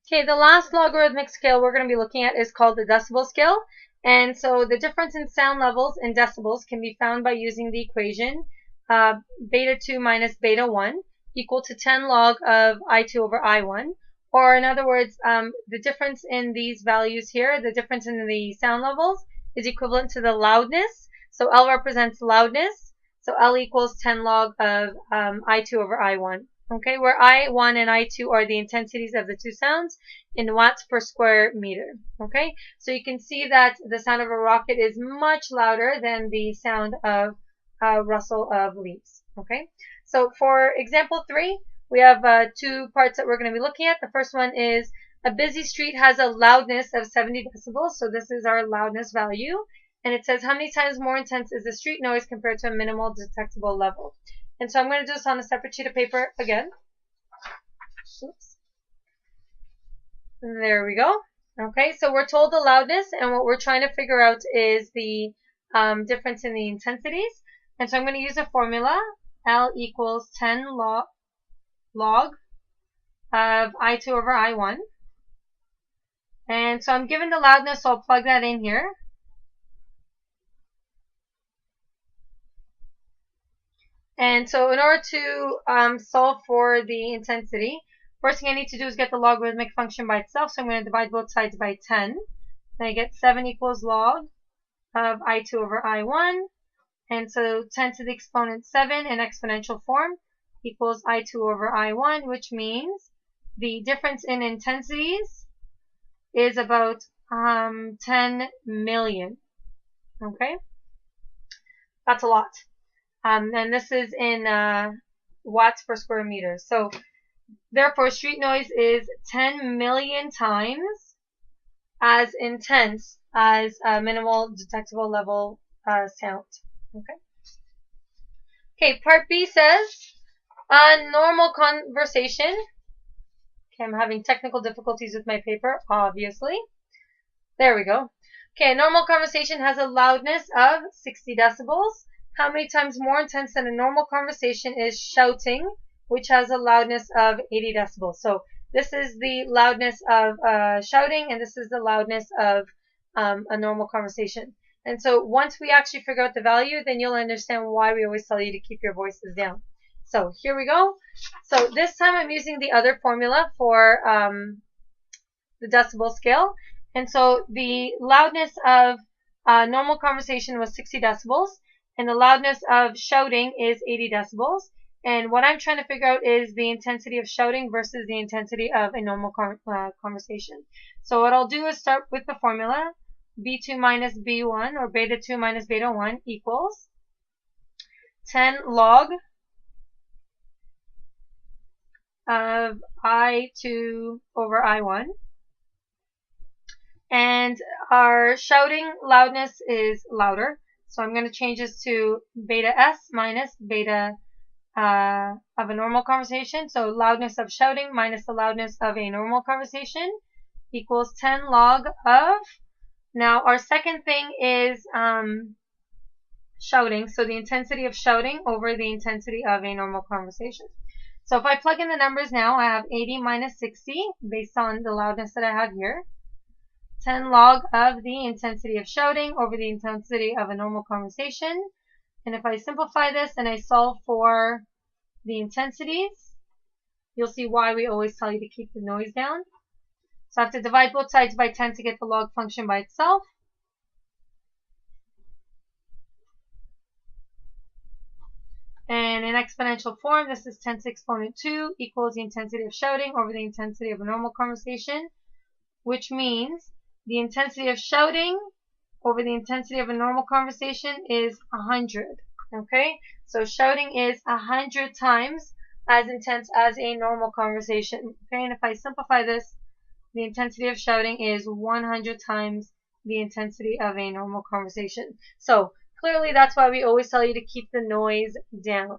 Okay, the last logarithmic scale we're going to be looking at is called the decibel scale. And so the difference in sound levels in decibels can be found by using the equation beta 2 minus beta 1 equal to 10 log of I2 over I1. Or in other words, the difference in these values here, the difference in the sound levels, is equivalent to the loudness. So L represents loudness. So L equals 10 log of I2 over I1. Okay, where I1 and I2 are the intensities of the two sounds in watts per square meter. Okay, so you can see that the sound of a rocket is much louder than the sound of rustle of leaves. Okay, so for example 3, we have two parts that we're going to be looking at. The first one is a busy street has a loudness of 70 decibels. So this is our loudness value. And it says how many times more intense is the street noise compared to a minimal detectable level. And so I'm going to do this on a separate sheet of paper again. Oops. There we go. Okay, so we're told the loudness, and what we're trying to figure out is the difference in the intensities. And so I'm going to use a formula. L equals 10 log of I2 over I1. And so I'm given the loudness, so I'll plug that in here. And so in order to solve for the intensity, first thing I need to do is get the logarithmic function by itself. So I'm going to divide both sides by 10. Then I get 7 equals log of I2 over I1. And so 10 to the exponent 7 in exponential form equals I2 over I1, which means the difference in intensities is about 10 million. Okay? That's a lot. And this is in watts per square meter. So therefore, street noise is 10 million times as intense as a minimal detectable level sound. Okay. Okay, part B says a normal conversation. Okay, I'm having technical difficulties with my paper, obviously. There we go. Okay, a normal conversation has a loudness of 60 decibels. How many times more intense than a normal conversation is shouting, which has a loudness of 80 decibels. So this is the loudness of shouting, and this is the loudness of a normal conversation. And so once we actually figure out the value, then you'll understand why we always tell you to keep your voices down. So here we go. So this time I'm using the other formula for the decibel scale. And so the loudness of normal conversation was 60 decibels. And the loudness of shouting is 80 decibels. And what I'm trying to figure out is the intensity of shouting versus the intensity of a normal conversation. So what I'll do is start with the formula. B2 minus B1, or beta 2 minus beta 1, equals 10 log of I2 over I1. And our shouting loudness is louder. So I'm going to change this to beta S minus beta of a normal conversation. So loudness of shouting minus the loudness of a normal conversation equals 10 log of. Now our second thing is shouting. So the intensity of shouting over the intensity of a normal conversation. So if I plug in the numbers now, I have 80 minus 60 based on the loudness that I have here. 10 log of the intensity of shouting over the intensity of a normal conversation. And if I simplify this and I solve for the intensities, you'll see why we always tell you to keep the noise down. So I have to divide both sides by 10 to get the log function by itself. And in exponential form, this is 10 to the exponent 2 equals the intensity of shouting over the intensity of a normal conversation, which means the intensity of shouting over the intensity of a normal conversation is 100. Okay, so shouting is 100 times as intense as a normal conversation. Okay, and if I simplify this, the intensity of shouting is 100 times the intensity of a normal conversation. So clearly that's why we always tell you to keep the noise down.